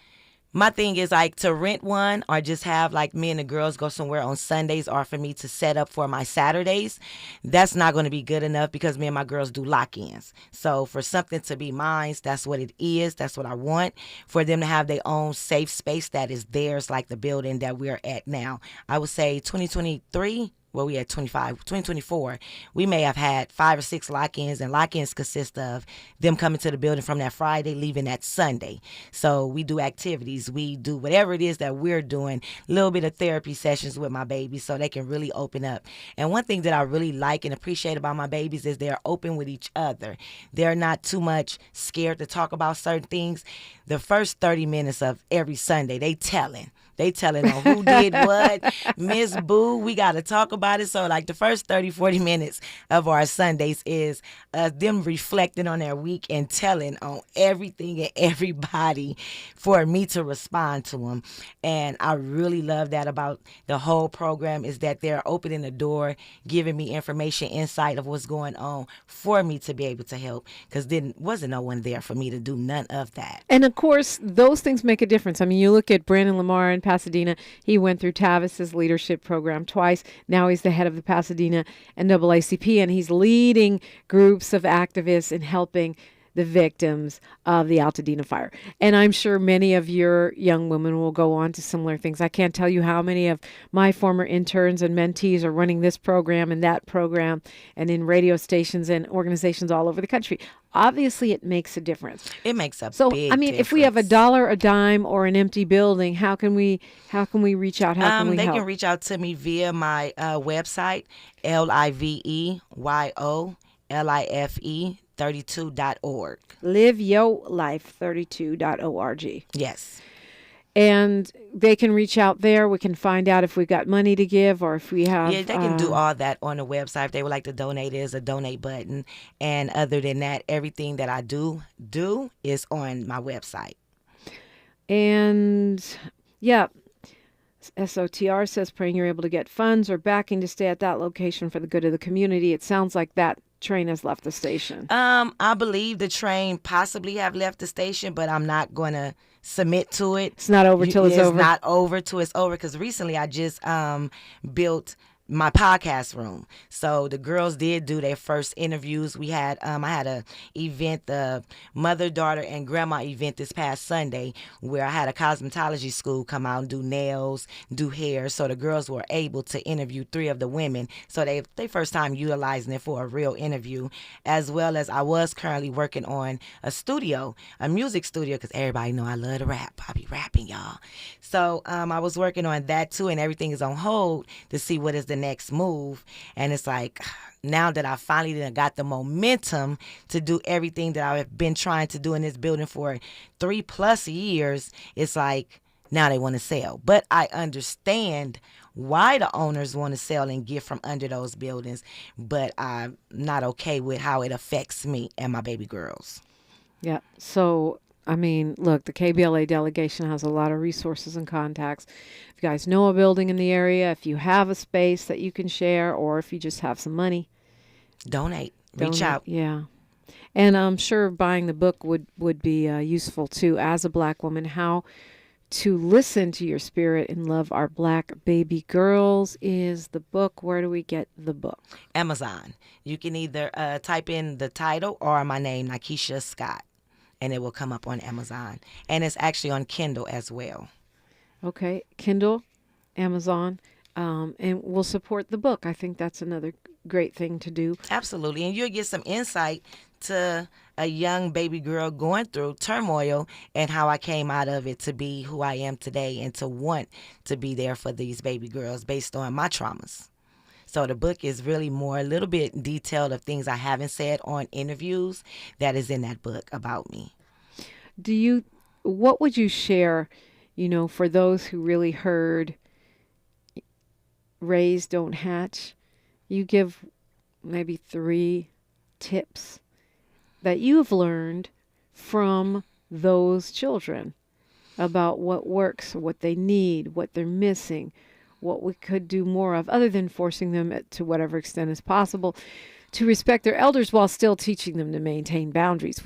my thing is like to rent one or just have like me and the girls go somewhere on Sundays, or for me to set up for my Saturdays. That's not going to be good enough because me and my girls do lock-ins. So for something to be mine, that's what it is. That's what I want, for them to have their own safe space that is theirs, like the building that we're at now. I would say 2023. Well, we had 2024, we may have had 5 or 6 lock-ins, and lock-ins consist of them coming to the building from that Friday, leaving that Sunday. So we do activities. We do whatever it is that we're doing, a little bit of therapy sessions with my babies so they can really open up. And one thing that I really like and appreciate about my babies is they're open with each other. They're not too much scared to talk about certain things. The first 30 minutes of every Sunday, they telling on who did what. Miss Boo, we got to talk about it. So like the first 30, 40 minutes of our Sundays is them reflecting on their week and telling on everything and everybody for me to respond to them. And I really love that about the whole program, is that they're opening the door, giving me information, insight of what's going on for me to be able to help, because then wasn't no one there for me to do none of that. And of course, those things make a difference. I mean, you look at Brandon Lamar in Pasadena. He went through Tavis's leadership program twice. Now he's the head of the Pasadena NAACP, and he's leading groups of activists in helping the victims of the Altadena fire. And I'm sure many of your young women will go on to similar things. I can't tell you how many of my former interns and mentees are running this program and that program, and in radio stations and organizations all over the country. Obviously, it makes a difference. It makes a difference. big If we have $1, a dime, or an empty building, how can we reach out? How can we help? They can reach out to me via my website, LiveYolife32.org. LiveYourLife32.org. Yes. And they can reach out there. We can find out if we got money to give, or if we have... Yeah, they can do all that on the website. If they would like to donate, there's a donate button. And other than that, everything that I do is on my website. And, yeah, SOTR says, praying you're able to get funds or backing to stay at that location for the good of the community. It sounds like that train has left the station. I believe the train possibly have left the station, but I'm not going to submit to it. It's not over till it's over. It's not over till it's over, because recently I just built my podcast room. So the girls did do their first interviews. We had I had a event, the mother, daughter, and grandma event this past Sunday, where I had a cosmetology school come out and do nails, do hair. So the girls were able to interview 3 of the women. So they first time utilizing it for a real interview, as well as I was currently working on a studio, a music studio, because everybody know I love to rap. I be rapping, y'all. So I was working on that too, and everything is on hold to see what is the next move. And it's like, now that I finally got the momentum to do everything that I've been trying to do in this building for 3+ years, it's like now they want to sell. But I understand why the owners want to sell and get from under those buildings, but I'm not okay with how it affects me and my baby girls. Yeah. So, I mean, look, the KBLA delegation has a lot of resources and contacts. If you guys know a building in the area, if you have a space that you can share, or if you just have some money, donate. Reach out. Yeah. And I'm sure buying the book would be useful too, as a Black woman, how to listen to your spirit and love our Black baby girls is the book. Where do we get the book? Amazon. You can either type in the title or my name, Nakeisha Scott, and it will come up on Amazon. And it's actually on Kindle as well. Okay. Kindle, Amazon, and we'll support the book. I think that's another great thing to do. Absolutely. And you'll get some insight to a young baby girl going through turmoil and how I came out of it to be who I am today and to want to be there for these baby girls based on my traumas. So the book is really more a little bit detailed of things I haven't said on interviews that is in that book about me. What would you share, for those who really heard Raise, Don't Hatch? You give maybe 3 tips that you've learned from those children about what works, what they need, what they're missing, what we could do more of, other than forcing them to whatever extent is possible to respect their elders while still teaching them to maintain boundaries,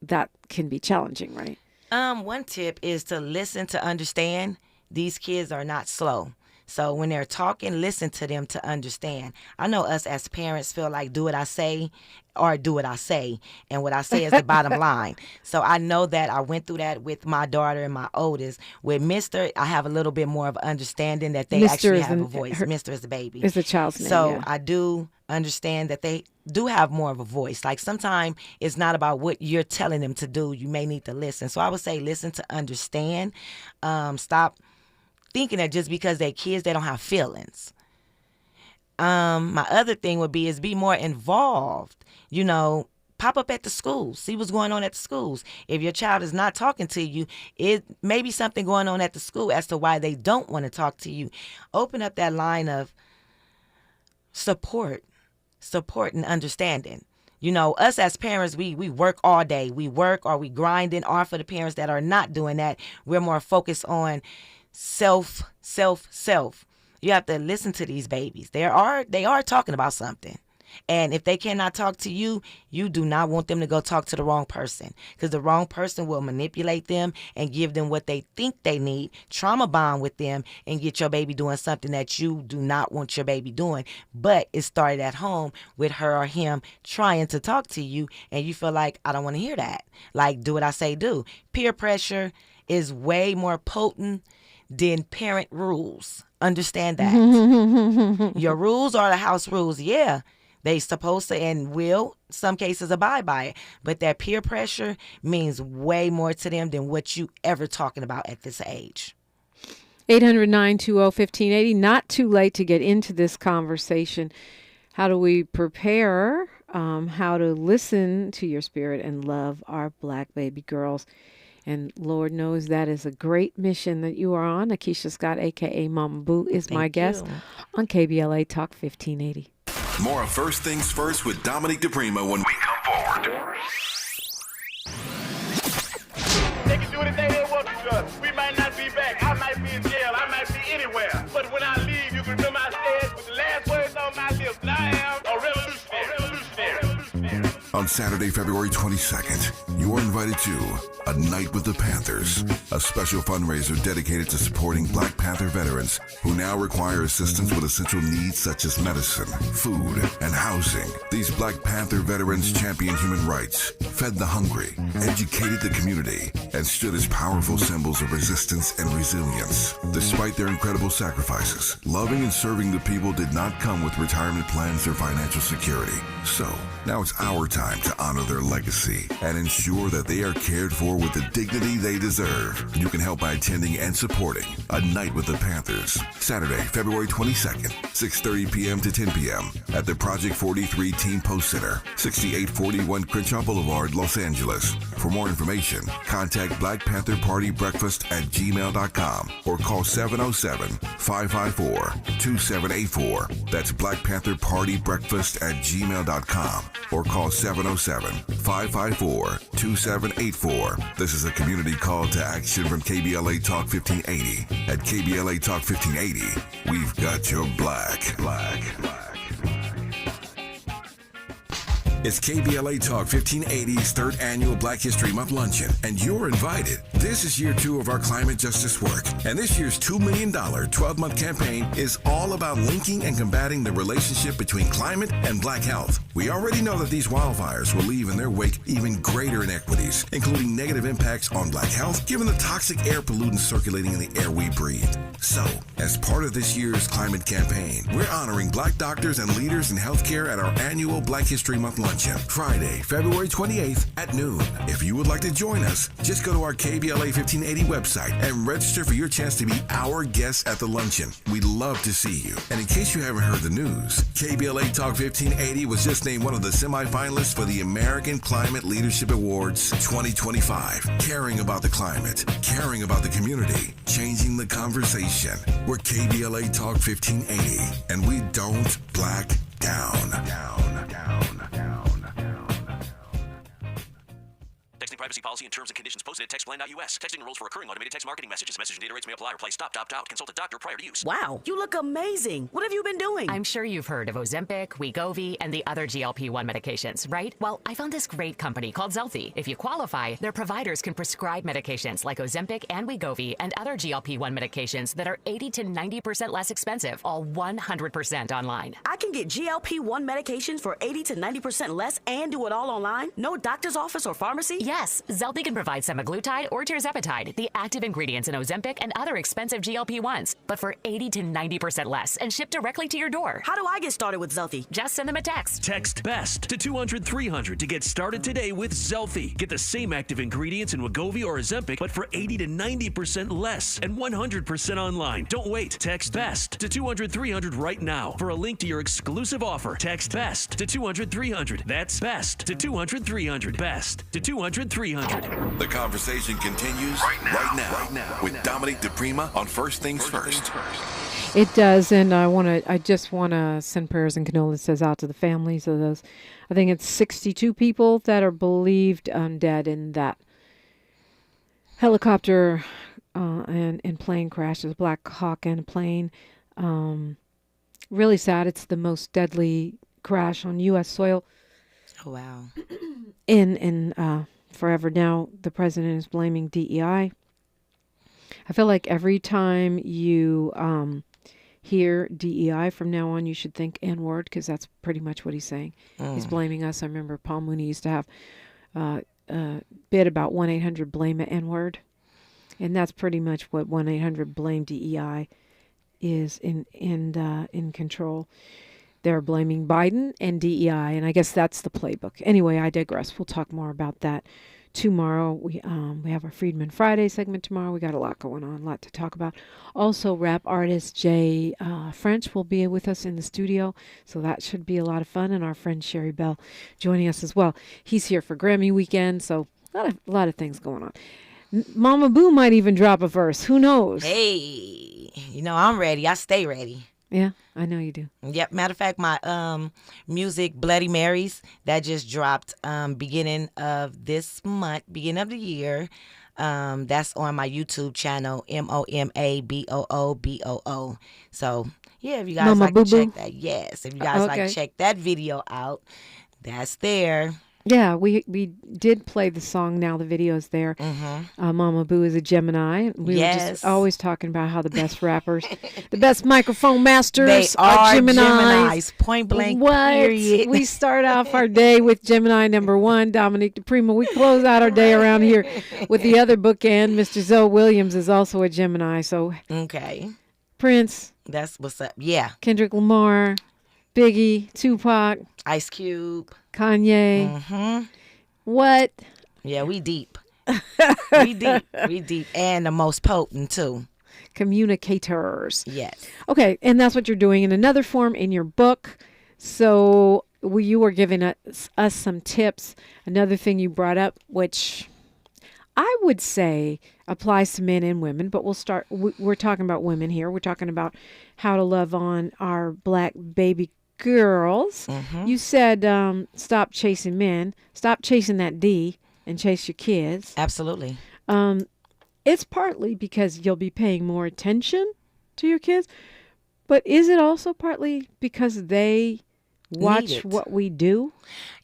that can be challenging, right? One tip is to listen to understand. These kids are not slow. So when they're talking, listen to them to understand. I know us as parents feel like do what I say or do what I say. And what I say is the bottom line. So I know that I went through that with my daughter and my oldest. With Mr., I have a little bit more of understanding that they actually have a voice. Mr. is the baby. Is the child's name, So yeah. I do understand that they do have more of a voice. Like sometimes it's not about what you're telling them to do. You may need to listen. So I would say listen to understand. Stop thinking that just because they're kids, they don't have feelings. My other thing would be be more involved. Pop up at the schools. See what's going on at the schools. If your child is not talking to you, it may be something going on at the school as to why they don't want to talk to you. Open up that line of support and understanding. Us as parents, we work all day. We work or we grinding. Or for the parents that are not doing that, we're more focused on self. You have to listen to these babies. They are talking about something. And if they cannot talk to you, you do not want them to go talk to the wrong person, because the wrong person will manipulate them and give them what they think they need, trauma bond with them, and get your baby doing something that you do not want your baby doing. But it started at home with her or him trying to talk to you, and you feel like, I don't want to hear that. Like, do what I say do. Peer pressure is way more potent than parent rules. Understand that. Your rules are the house rules. Yeah. They supposed to and will, some cases, abide by it. But that peer pressure means way more to them than what you ever talking about at this age. 800-920-1580. Not too late to get into this conversation. How do we prepare? How to listen to your spirit and love our Black baby girls. And Lord knows that is a great mission that you are on. Nakeisha Scott, a.k.a. Mama Boo, is my guest on KBLA Talk 1580. More of First Things First with Dominique DiPrima when we come forward. They can do anything they want to us. We might not be back. I might be in jail. I might be anywhere. But when I leave, you can remember I said with the last words on my lips, I am a revolutionary. On Saturday, February 22nd, you are invited to A Night with the Panthers, a special fundraiser dedicated to supporting Black Panther veterans who now require assistance with essential needs such as medicine, food, and housing. These Black Panther veterans championed human rights, fed the hungry, educated the community, and stood as powerful symbols of resistance and resilience. Despite their incredible sacrifices, loving and serving the people did not come with retirement plans or financial security. So, now it's our time to honor their legacy and ensure that they are cared for with the dignity they deserve. You can help by attending and supporting A Night with the Panthers, Saturday, February 22nd, 6:30 p.m. to 10 p.m. at the Project 43 Team Post Center, 6841 Crenshaw Boulevard, Los Angeles. For more information, contact Black Panther Party Breakfast at gmail.com or call 707-554-2784. That's Black Panther Party Breakfast at gmail.com or call 707-554-2784. This is a community call to action from KBLA Talk 1580. At KBLA Talk 1580, we've got your black. It's KBLA Talk 1580's third annual Black History Month Luncheon, and you're invited. This is year 2 of our climate justice work, and this year's $2 million 12-month campaign is all about linking and combating the relationship between climate and Black health. We already know that these wildfires will leave in their wake even greater inequities, including negative impacts on Black health, given the toxic air pollutants circulating in the air we breathe. So, as part of this year's climate campaign, we're honoring Black doctors and leaders in healthcare at our annual Black History Month Luncheon, Friday, February 28th at noon. If you would like to join us, just go to our KBLA 1580 website and register for your chance to be our guest at the luncheon. We'd love to see you. And in case you haven't heard the news, KBLA Talk 1580 was just named one of the semifinalists for the American Climate Leadership Awards 2025. Caring about the climate, caring about the community, changing the conversation. We're KBLA Talk 1580, and we don't black down. Texting privacy policy and terms and conditions posted at textplan.us. Texting rules for recurring automated text marketing messages. Message and data rates may apply. Reply stop, opt out. Consult a doctor prior to use. Wow, you look amazing. What have you been doing? I'm sure you've heard of Ozempic, Wegovy, and the other GLP-1 medications, right? Well, I found this great company called Zelfie. If you qualify, their providers can prescribe medications like Ozempic and Wegovy and other GLP-1 medications that are 80 to 90% less expensive, all 100% online. I can get GLP-1 medications for 80 to 90% less and do it all online? No doctor's office or pharmacy? Yes, Zelfie can provide semaglutide or tirzepatide, the active ingredients in Ozempic and other expensive GLP-1s, but for 80 to 90% less and shipped directly to your door. How do I get started with Zelfie? Just send them a text. Text BEST to 200-300 to get started today with Zelfie. Get the same active ingredients in Wegovy or Ozempic, but for 80 to 90% less and 100% online. Don't wait. Text BEST to 200-300 right now for a link to your exclusive offer. Text BEST to 200-300. That's BEST to 200-300. BEST to 200-300. The conversation continues right now with Dominique DiPrima on First Things First. It does, and I just want to send prayers and condolences out to the families of those. I think it's 62 people that are believed dead in that helicopter and plane crash. There's a Black Hawk and a plane. Really sad. It's the most deadly crash on U.S. soil. Oh, wow. In forever. Now the president is blaming DEI. I feel like every time you hear DEI from now on, you should think N-word, because that's pretty much what he's saying. He's blaming us. I remember Paul Mooney used to have a bit about 1-800-BLAME N-word, and that's pretty much what 1-800-BLAME DEI is in control. They're blaming Biden and DEI, and I guess that's the playbook. Anyway, I digress. We'll talk more about that tomorrow. We have our Freedman Friday segment tomorrow. We got a lot going on, a lot to talk about. Also, rap artist Jay French will be with us in the studio, so that should be a lot of fun. And our friend Sherry Bell joining us as well. He's here for Grammy weekend, so a lot of things going on. Mama Boo might even drop a verse. Who knows? Hey, I'm ready. I stay ready. Yeah, I know you do. Yep. Matter of fact, my music, Bloody Marys, that just dropped beginning of this month, beginning of the year. That's on my YouTube channel, MOMABOOBOO. So, yeah, if you guys Mama like Boo to check Boo. that, yes. If you guys like to check that video out, that's there. Yeah, we did play the song. Now the video's there. Mama Boo is a Gemini. We were just always talking about how the best rappers, the best microphone masters are Geminis. Point blank, period. We start off our day with Gemini number 1, Dominique DiPrima. We close out our day around here with the other bookend. Mr. Zoe Williams is also a Gemini. So Prince. That's what's up. Yeah. Kendrick Lamar, Biggie, Tupac, Ice Cube, Kanye. What? Yeah, we deep. We deep. And the most potent, too. Communicators. Yes. Okay, and that's what you're doing in another form in your book. So you were giving us some tips. Another thing you brought up, which I would say applies to men and women, but we're talking about women here. We're talking about how to love on our black baby girls. You said stop chasing men, stop chasing that D, and chase your kids. Absolutely. It's partly because you'll be paying more attention to your kids, but is it also partly because they watch what we do?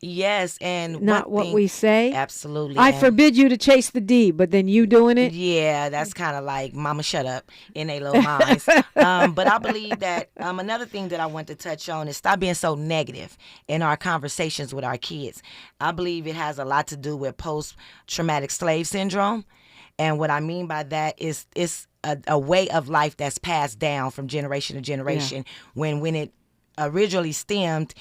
Yes, and not what we say. Absolutely. I forbid you to chase the D, but then you doing it? Yeah, that's kind of like mama shut up in their little minds. But I believe that another thing that I want to touch on is stop being so negative in our conversations with our kids. I believe it has a lot to do with post-traumatic slave syndrome. And what I mean by that is it's a way of life that's passed down from generation to generation. When it originally stemmed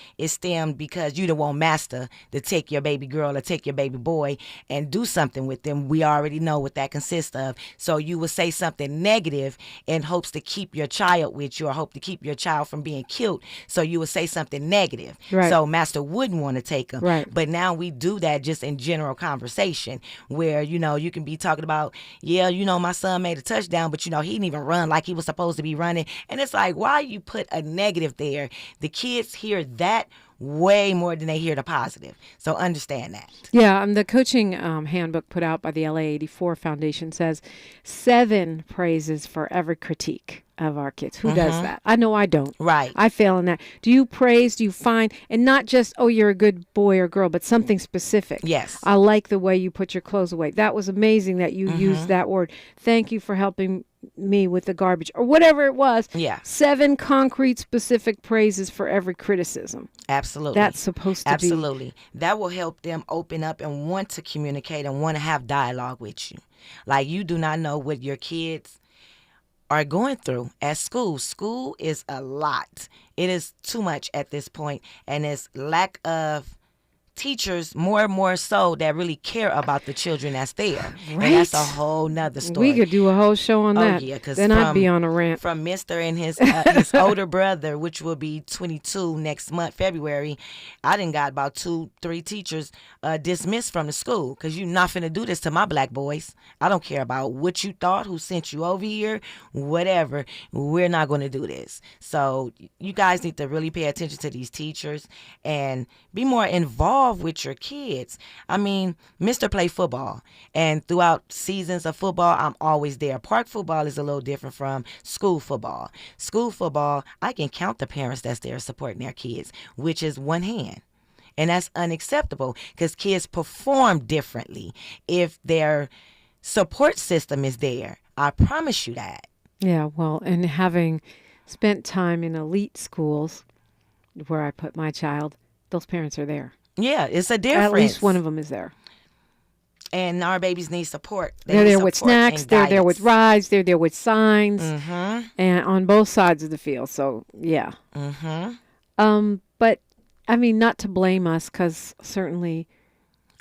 because you don't want master to take your baby girl or take your baby boy and do something with them. We already know what that consists of. So you would say something negative in hopes to keep your child with you or hope to keep your child from being killed. So you would say something negative. Right. So master wouldn't want to take them. Right. But now we do that just in general conversation where, you can be talking about, my son made a touchdown, but, he didn't even run like he was supposed to be running. And it's like, why you put a negative there? The kids hear that way more than they hear the positive. So understand that. Yeah, the coaching handbook put out by the LA 84 Foundation says 7 praises for every critique of our kids. Who does that? I know I don't. Right. I fail in that. Do you praise? Do you find? And not just, oh, you're a good boy or girl, but something specific. Yes. I like the way you put your clothes away. That was amazing that you used that word. Thank you for helping me with the garbage or whatever it was. Yeah. 7 concrete specific praises for every criticism. Absolutely. That's supposed to be. Absolutely. That will help them open up and want to communicate and want to have dialogue with you. Like, you do not know what your kids are going through at school. School is a lot. It is too much at this point, and it's lack of teachers more and more so that really care about the children that's there. Right. And that's a whole nother story. We could do a whole show on that. Oh, yeah, because then I'd be on a rant. From Mr. and his older brother, which will be 22 next month, February, I done got about 2-3 teachers dismissed from the school because you're not finna do this to my black boys. I don't care about what you thought, who sent you over here, whatever. We're not going to do this. So you guys need to really pay attention to these teachers and be more involved with your kids. I mean, Mr. play football, and throughout seasons of football, I'm always there. Park football is a little different from school football. School football, I can count the parents that's there supporting their kids, which is one hand. And that's unacceptable because kids perform differently if their support system is there. I promise you that. Yeah, well, and having spent time in elite schools where I put my child, those parents are there. Yeah, it's a difference. At least one of them is there. And our babies need support. They're there with snacks. They're there with rides. They're there with signs. And on both sides of the field. So, yeah. But, I mean, not to blame us because certainly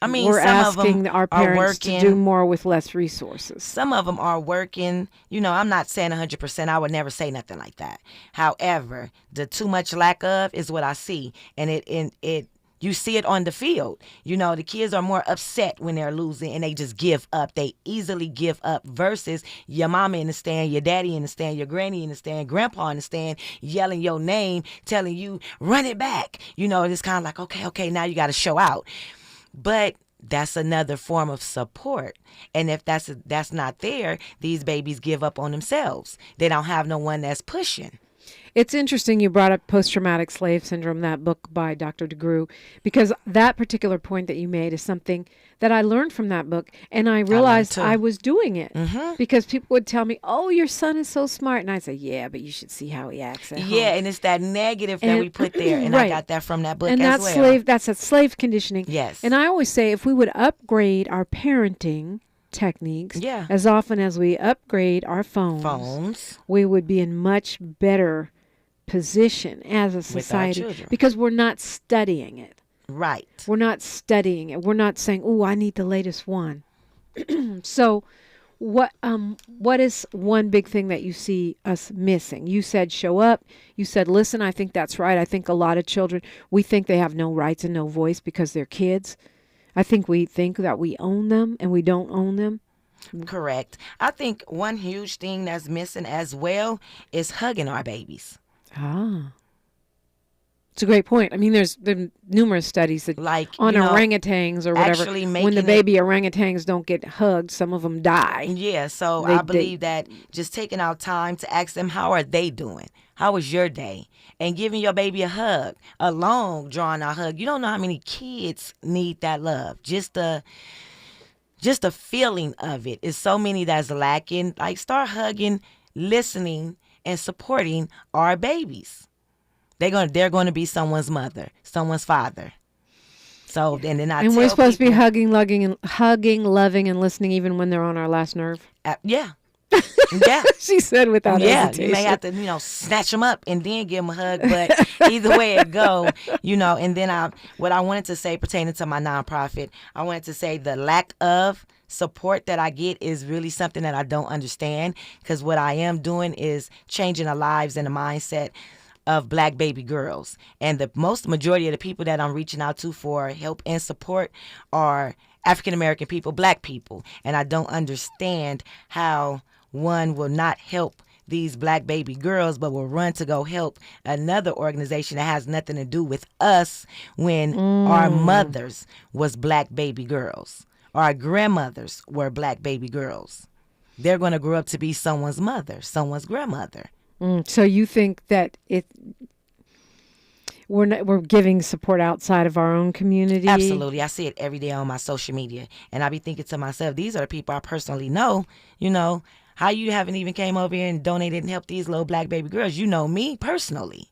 we're asking our parents to do more with less resources. Some of them are working. I'm not saying 100%. I would never say nothing like that. However, the too much lack of is what I see. And it you see it on the field. The kids are more upset when they're losing and they just give up. They easily give up versus your mama in the stand, your daddy in the stand, your granny in the stand, grandpa in the stand, yelling your name, telling you, run it back. It's kind of like, okay, now you got to show out. But that's another form of support. And if that's not there, these babies give up on themselves. They don't have no one that's pushing. It's interesting you brought up post-traumatic slave syndrome, that book by Dr. DeGruy, because that particular point that you made is something that I learned from that book, and I realized I was doing it because people would tell me, "Oh, your son is so smart," and I say, "Yeah, but you should see how he acts at home." Yeah, and it's that negative that we put there, and I got that from that book and as well. That's a slave conditioning. Yes. And I always say, if we would upgrade our parenting techniques as often as we upgrade our phones, we would be in much better position as a society because we're not studying it. Right. We're not studying it. We're not saying, "Oh, I need the latest one." So what is one big thing that you see us missing? You said show up. You said listen. I think that's right. I think a lot of children, we think they have no rights and no voice because they're kids. I think we think that we own them and we don't own them. Correct. I think one huge thing that's missing as well is hugging our babies. It's a great point. I mean, there's been numerous studies that on orangutans or whatever, when the baby orangutans don't get hugged, some of them die. Yeah, so I believe that just taking our time to ask them, how are they doing? How was your day? And giving your baby a hug, a long, drawn-out hug. You don't know how many kids need that love. Just the feeling of it is so many that's lacking. Like, start hugging, listening, and supporting our babies. They're going to be someone's mother, someone's father. So and then I and tell we're supposed people, to be hugging, loving, and listening even when they're on our last nerve. Yeah. Yeah, she said without hesitation. You may have to, snatch them up and then give them a hug. But either way it go, And then what I wanted to say pertaining to my nonprofit, I wanted to say the lack of support that I get is really something that I don't understand, because what I am doing is changing the lives and the mindset of Black baby girls, and the majority of the people that I'm reaching out to for help and support are African American people, Black people, and I don't understand how one will not help these Black baby girls, but will run to go help another organization that has nothing to do with us when our mothers was Black baby girls. Our grandmothers were Black baby girls. They're going to grow up to be someone's mother, someone's grandmother. So you think that we're giving support outside of our own community? Absolutely. I see it every day on my social media, and I be thinking to myself, these are the people I personally know. How you haven't even came over here and donated and helped these little Black baby girls? You know me personally.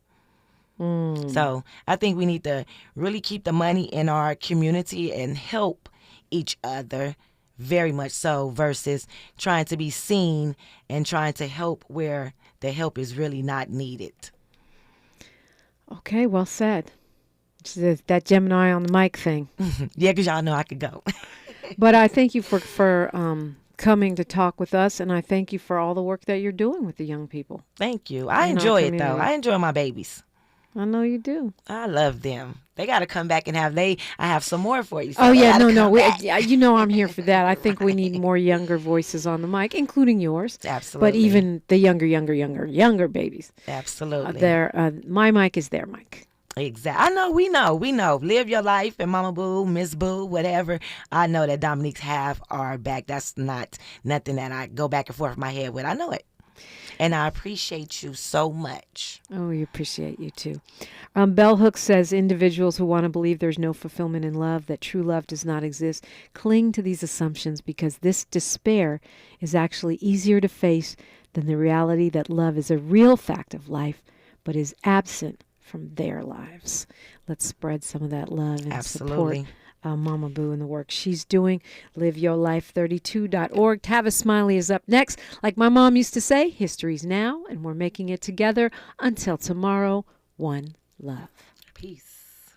So I think we need to really keep the money in our community and help each other, very much so, versus trying to be seen and trying to help where the help is really not needed. Okay, well said. It's that Gemini on the mic thing. Yeah, because y'all know I could go. But I thank you for coming to talk with us, and I thank you for all the work that you're doing with the young people. Thank you. I enjoy it, though. I enjoy my babies. I know you do. I love them. They got to come back and I have some more for you. So I'm here for that. I think we need more younger voices on the mic, including yours. Absolutely. But even the younger babies. Absolutely. My mic is their mic. Exactly. I know. We know. Live your life, and Mama Boo, Miss Boo, whatever. I know that Dominique's have our back. That's not nothing that I go back and forth in my head with. I know it. And I appreciate you so much. Oh, we appreciate you too. Bell Hooks says individuals who want to believe there's no fulfillment in love, that true love does not exist, cling to these assumptions because this despair is actually easier to face than the reality that love is a real fact of life, but is absent from their lives. Let's spread some of that love and support Mama Boo and the work she's doing. LiveYourLife32.org. Tavis Smiley is up next. Like my mom used to say, history's now, and we're making it together. Until tomorrow, one love. Peace.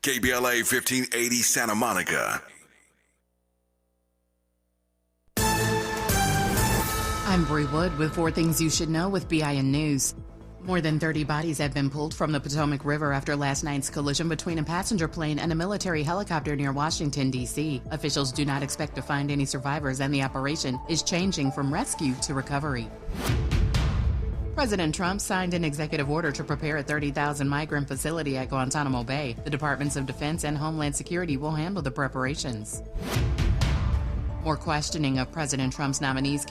KBLA 1580 Santa Monica. I'm Bree Wood with 4 Things You Should Know with BIN News. More than 30 bodies have been pulled from the Potomac River after last night's collision between a passenger plane and a military helicopter near Washington, D.C. Officials do not expect to find any survivors, and the operation is changing from rescue to recovery. President Trump signed an executive order to prepare a 30,000 migrant facility at Guantanamo Bay. The Departments of Defense and Homeland Security will handle the preparations. More questioning of President Trump's nominees